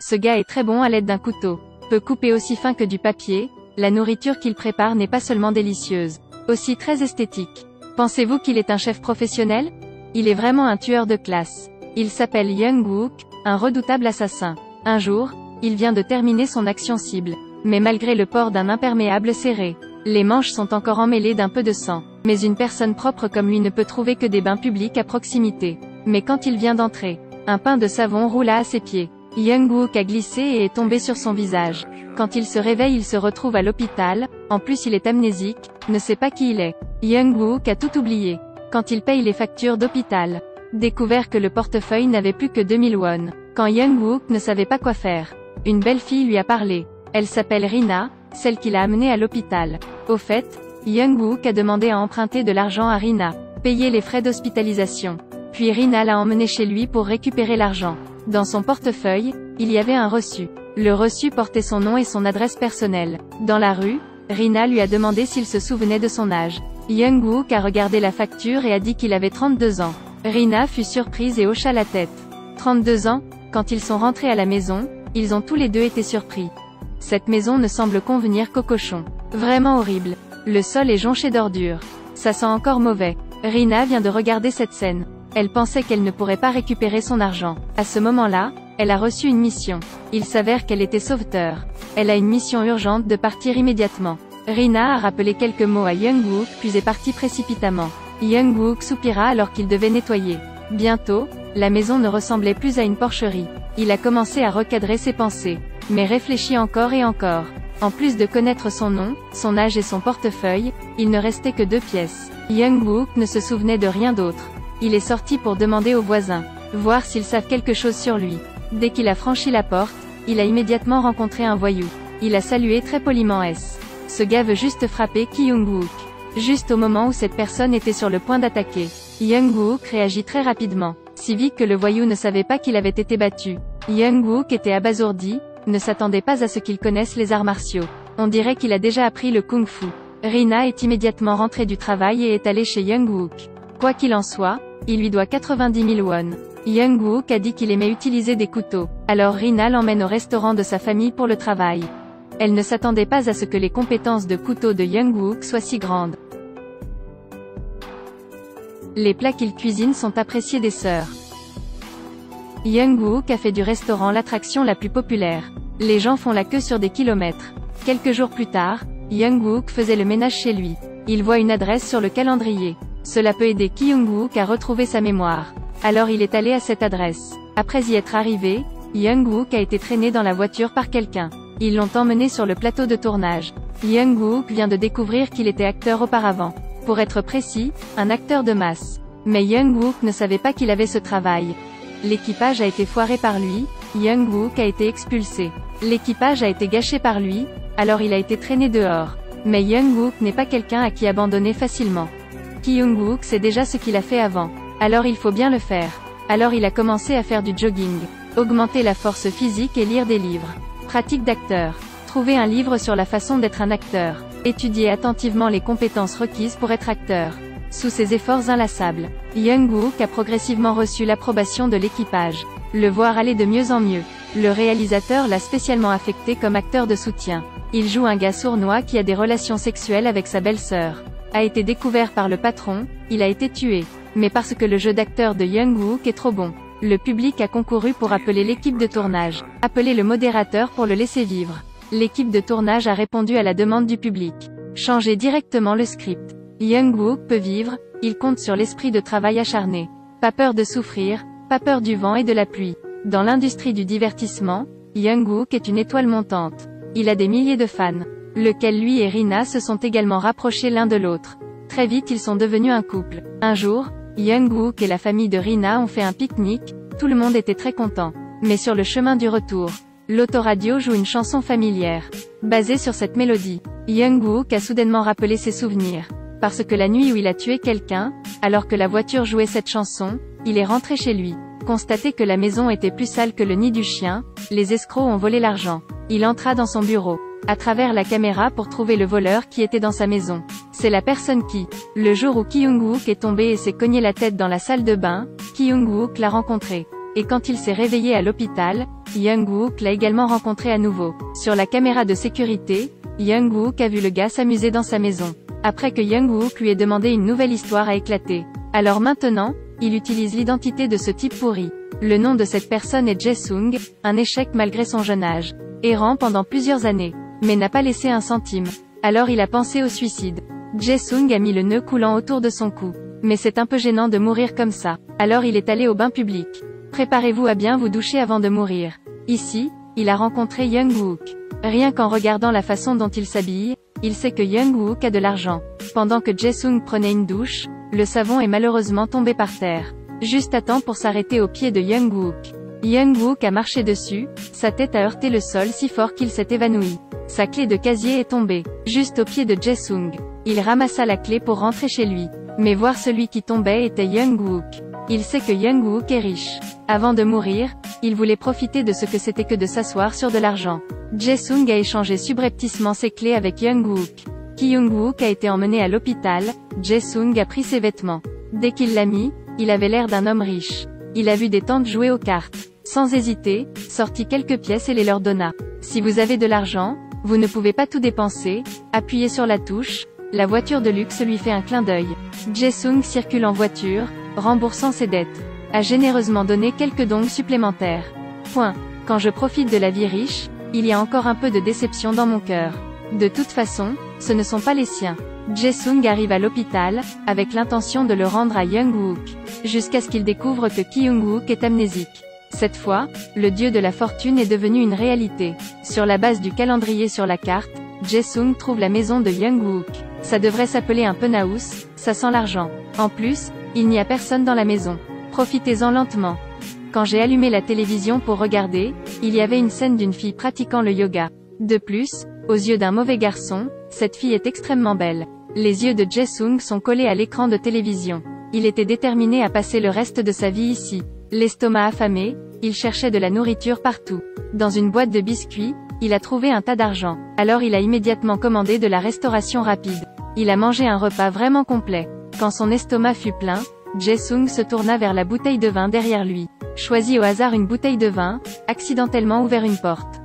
Ce gars est très bon à l'aide d'un couteau. Peut couper aussi fin que du papier, la nourriture qu'il prépare n'est pas seulement délicieuse, aussi très esthétique. Pensez-vous qu'il est un chef professionnel? Il est vraiment un tueur de classe. Il s'appelle Young Wook, un redoutable assassin. Un jour, il vient de terminer son action cible. Mais malgré le port d'un imperméable serré, les manches sont encore emmêlées d'un peu de sang. Mais une personne propre comme lui ne peut trouver que des bains publics à proximité. Mais quand il vient d'entrer, un pain de savon roula à ses pieds. Young Wook a glissé et est tombé sur son visage. Quand il se réveille, il se retrouve à l'hôpital, en plus il est amnésique, ne sait pas qui il est. Young Wook a tout oublié. Quand il paye les factures d'hôpital, découvert que le portefeuille n'avait plus que 2000 won. Quand Young Wook ne savait pas quoi faire, une belle fille lui a parlé. Elle s'appelle Rina, celle qui l'a amené à l'hôpital. Au fait, Young Wook a demandé à emprunter de l'argent à Rina, payer les frais d'hospitalisation. Puis Rina l'a emmené chez lui pour récupérer l'argent. Dans son portefeuille, il y avait un reçu. Le reçu portait son nom et son adresse personnelle. Dans la rue, Rina lui a demandé s'il se souvenait de son âge. Young Wook a regardé la facture et a dit qu'il avait 32 ans. Rina fut surprise et hocha la tête. 32 ans, quand ils sont rentrés à la maison, ils ont tous les deux été surpris. Cette maison ne semble convenir qu'aux cochons. Vraiment horrible. Le sol est jonché d'ordures. Ça sent encore mauvais. Rina vient de regarder cette scène. Elle pensait qu'elle ne pourrait pas récupérer son argent. À ce moment-là, elle a reçu une mission. Il s'avère qu'elle était sauveteur. Elle a une mission urgente de partir immédiatement. Rina a rappelé quelques mots à Young Wook puis est partie précipitamment. Young Wook soupira alors qu'il devait nettoyer. Bientôt, la maison ne ressemblait plus à une porcherie. Il a commencé à recadrer ses pensées. Mais réfléchit encore et encore. En plus de connaître son nom, son âge et son portefeuille, il ne restait que 2 pièces. Young Wook ne se souvenait de rien d'autre. Il est sorti pour demander aux voisins, voir s'ils savent quelque chose sur lui. Dès qu'il a franchi la porte, il a immédiatement rencontré un voyou. Il a salué très poliment S. Ce gars veut juste frapper Young Wook. Juste au moment où cette personne était sur le point d'attaquer. Young Wook réagit très rapidement, si vite que le voyou ne savait pas qu'il avait été battu. Young Wook était abasourdi, ne s'attendait pas à ce qu'il connaisse les arts martiaux. On dirait qu'il a déjà appris le kung-fu. Rina est immédiatement rentrée du travail et est allée chez Young Wook. Quoi qu'il en soit, il lui doit 90 000 won. Young Wook a dit qu'il aimait utiliser des couteaux. Alors Rina l'emmène au restaurant de sa famille pour le travail. Elle ne s'attendait pas à ce que les compétences de couteau de Young Wook soient si grandes. Les plats qu'il cuisine sont appréciés des sœurs. Young Wook a fait du restaurant l'attraction la plus populaire. Les gens font la queue sur des kilomètres. Quelques jours plus tard, Young Wook faisait le ménage chez lui. Il voit une adresse sur le calendrier. Cela peut aider Young Wook à retrouver sa mémoire. Alors il est allé à cette adresse. Après y être arrivé, Young Wook a été traîné dans la voiture par quelqu'un. Ils l'ont emmené sur le plateau de tournage. Young Wook vient de découvrir qu'il était acteur auparavant. Pour être précis, un acteur de masse. Mais Young Wook ne savait pas qu'il avait ce travail. L'équipage a été foiré par lui, Young Wook a été expulsé. L'équipage a été gâché par lui, alors il a été traîné dehors. Mais Young Wook n'est pas quelqu'un à qui abandonner facilement. Young Wook sait déjà ce qu'il a fait avant. Alors il faut bien le faire. Alors il a commencé à faire du jogging, augmenter la force physique et lire des livres. Pratique d'acteur. Trouver un livre sur la façon d'être un acteur. Étudier attentivement les compétences requises pour être acteur. Sous ses efforts inlassables, Young Wook a progressivement reçu l'approbation de l'équipage. Le voir aller de mieux en mieux. Le réalisateur l'a spécialement affecté comme acteur de soutien. Il joue un gars sournois qui a des relations sexuelles avec sa belle-sœur. A été découvert par le patron, il a été tué. Mais parce que le jeu d'acteur de Young Wook est trop bon. Le public a concouru pour appeler l'équipe de tournage. Appeler le modérateur pour le laisser vivre. L'équipe de tournage a répondu à la demande du public. Changer directement le script. Young Wook peut vivre, il compte sur l'esprit de travail acharné. Pas peur de souffrir, pas peur du vent et de la pluie. Dans l'industrie du divertissement, Young Wook est une étoile montante. Il a des milliers de fans. Lequel lui et Rina se sont également rapprochés l'un de l'autre. Très vite ils sont devenus un couple. Un jour, Young Wook et la famille de Rina ont fait un pique-nique, tout le monde était très content. Mais sur le chemin du retour, l'autoradio joue une chanson familière. Basée sur cette mélodie, Young Wook a soudainement rappelé ses souvenirs. Parce que la nuit où il a tué quelqu'un, alors que la voiture jouait cette chanson, il est rentré chez lui. Constaté que la maison était plus sale que le nid du chien, les escrocs ont volé l'argent. Il entra dans son bureau, à travers la caméra pour trouver le voleur qui était dans sa maison. C'est la personne qui, le jour où Young Wook est tombé et s'est cogné la tête dans la salle de bain, Young Wook l'a rencontré. et quand il s'est réveillé à l'hôpital, Jung-wook l'a également rencontré à nouveau. Sur la caméra de sécurité, Jung-wook a vu le gars s'amuser dans sa maison. Après que Jung-wook lui ait demandé une nouvelle histoire à éclater. Alors maintenant, il utilise l'identité de ce type pourri. Le nom de cette personne est Jae-sung, un échec malgré son jeune âge. Errant pendant plusieurs années, mais n'a pas laissé un centime. Alors il a pensé au suicide. Jae-sung a mis le nœud coulant autour de son cou. Mais c'est un peu gênant de mourir comme ça. Alors il est allé au bain public. Préparez-vous à bien vous doucher avant de mourir. Ici, il a rencontré Jung-wook. Rien qu'en regardant la façon dont il s'habille, il sait que Jung-wook a de l'argent. Pendant que Jae-sung prenait une douche, le savon est malheureusement tombé par terre. Juste à temps pour s'arrêter aux pieds de Jung-wook. Jung-wook a marché dessus, sa tête a heurté le sol si fort qu'il s'est évanoui. Sa clé de casier est tombée, juste aux pieds de Jae-sung. Il ramassa la clé pour rentrer chez lui. Mais voir celui qui tombait était Jung-wook. Il sait que Jung-wook est riche. Avant de mourir, il voulait profiter de ce que c'était que de s'asseoir sur de l'argent. Jae-sung a échangé subrepticement ses clés avec Jung-wook. Ki-young-wook a été emmené à l'hôpital, Jae-sung a pris ses vêtements. Dès qu'il l'a mis, il avait l'air d'un homme riche. Il a vu des tantes jouer aux cartes. Sans hésiter, sortit quelques pièces et les leur donna. Si vous avez de l'argent, vous ne pouvez pas tout dépenser, appuyez sur la touche, la voiture de luxe lui fait un clin d'œil. Jae-sung circule en voiture, remboursant ses dettes. A généreusement donné quelques dons supplémentaires. Quand je profite de la vie riche, il y a encore un peu de déception dans mon cœur. De toute façon, ce ne sont pas les siens. Jae-sung arrive à l'hôpital, avec l'intention de le rendre à Jung-wook. Jusqu'à ce qu'il découvre que Ki-young-wook est amnésique. Cette fois, le dieu de la fortune est devenu une réalité. Sur la base du calendrier sur la carte, Jae-sung trouve la maison de Jung-wook. Ça devrait s'appeler un penthouse, ça sent l'argent. En plus, il n'y a personne dans la maison. Profitez-en lentement. Quand j'ai allumé la télévision pour regarder, il y avait une scène d'une fille pratiquant le yoga. De plus, aux yeux d'un mauvais garçon, cette fille est extrêmement belle. Les yeux de Jae-sung sont collés à l'écran de télévision. Il était déterminé à passer le reste de sa vie ici. L'estomac affamé, il cherchait de la nourriture partout. Dans une boîte de biscuits, il a trouvé un tas d'argent. Alors il a immédiatement commandé de la restauration rapide. Il a mangé un repas vraiment complet. Quand son estomac fut plein, Jae-sung se tourna vers la bouteille de vin derrière lui. Choisit au hasard une bouteille de vin, accidentellement ouvert une porte.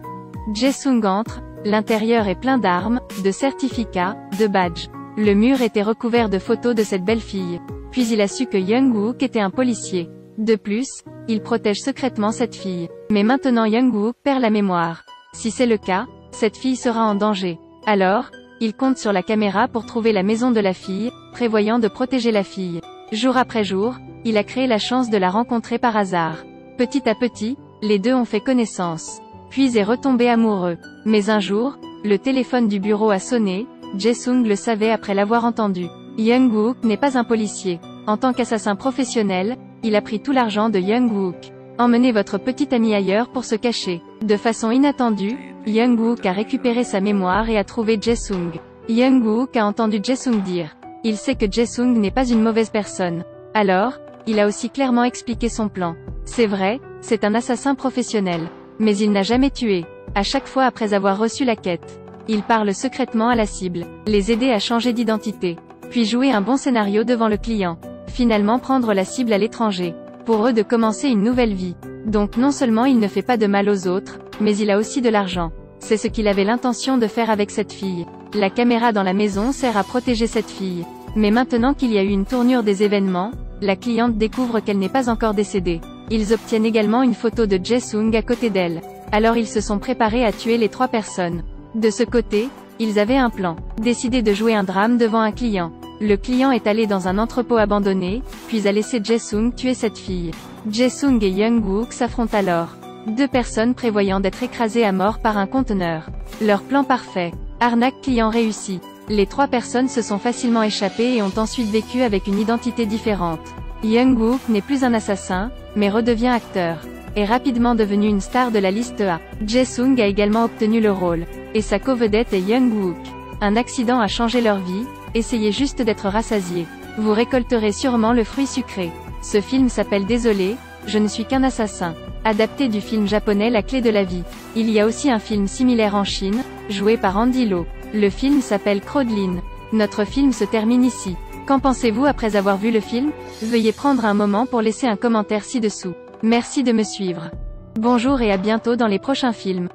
Jae-sung entre, l'intérieur est plein d'armes, de certificats, de badges. Le mur était recouvert de photos de cette belle fille. Puis il a su que Jung-wook était un policier. De plus, il protège secrètement cette fille. Mais maintenant Jung-wook perd la mémoire. Si c'est le cas, cette fille sera en danger. Alors, il compte sur la caméra pour trouver la maison de la fille, prévoyant de protéger la fille. Jour après jour, il a créé la chance de la rencontrer par hasard. Petit à petit, les deux ont fait connaissance. Puis est retombé amoureux. Mais un jour, le téléphone du bureau a sonné, Jae-sung le savait après l'avoir entendu. Jung-wook n'est pas un policier. En tant qu'assassin professionnel, il a pris tout l'argent de Jung-wook. Emmenez votre petit ami ailleurs pour se cacher. De façon inattendue, Jung-wook a récupéré sa mémoire et a trouvé Jae-sung. Jung-wook a entendu Jae-sung dire. Il sait que Jae-sung n'est pas une mauvaise personne. Alors, il a aussi clairement expliqué son plan. C'est vrai, c'est un assassin professionnel. Mais il n'a jamais tué. À chaque fois après avoir reçu la quête, il parle secrètement à la cible. Les aider à changer d'identité. Puis jouer un bon scénario devant le client. Finalement prendre la cible à l'étranger. Pour eux de commencer une nouvelle vie. Donc non seulement il ne fait pas de mal aux autres, mais il a aussi de l'argent. C'est ce qu'il avait l'intention de faire avec cette fille. La caméra dans la maison sert à protéger cette fille. Mais maintenant qu'il y a eu une tournure des événements, la cliente découvre qu'elle n'est pas encore décédée. Ils obtiennent également une photo de Jae-sung à côté d'elle. Alors ils se sont préparés à tuer les trois personnes. De ce côté, ils avaient un plan. Décider de jouer un drame devant un client. Le client est allé dans un entrepôt abandonné, puis a laissé Jae-sung tuer cette fille. Jae-sung et Jung-wook s'affrontent alors. Deux personnes prévoyant d'être écrasées à mort par un conteneur. Leur plan parfait. Arnaque client réussi. Les trois personnes se sont facilement échappées et ont ensuite vécu avec une identité différente. Jung-wook n'est plus un assassin, mais redevient acteur. Est rapidement devenu une star de la liste A. Jae-sung a également obtenu le rôle. Et sa co-vedette est Jung-wook. Un accident a changé leur vie, essayez juste d'être rassasié. Vous récolterez sûrement le fruit sucré. Ce film s'appelle Désolé, je ne suis qu'un assassin. Adapté du film japonais La Clé de la Vie. Il y a aussi un film similaire en Chine, joué par Andy Lau. Le film s'appelle Crowdline. Notre film se termine ici. Qu'en pensez-vous après avoir vu le film? Veuillez prendre un moment pour laisser un commentaire ci-dessous. Merci de me suivre. Bonjour et à bientôt dans les prochains films.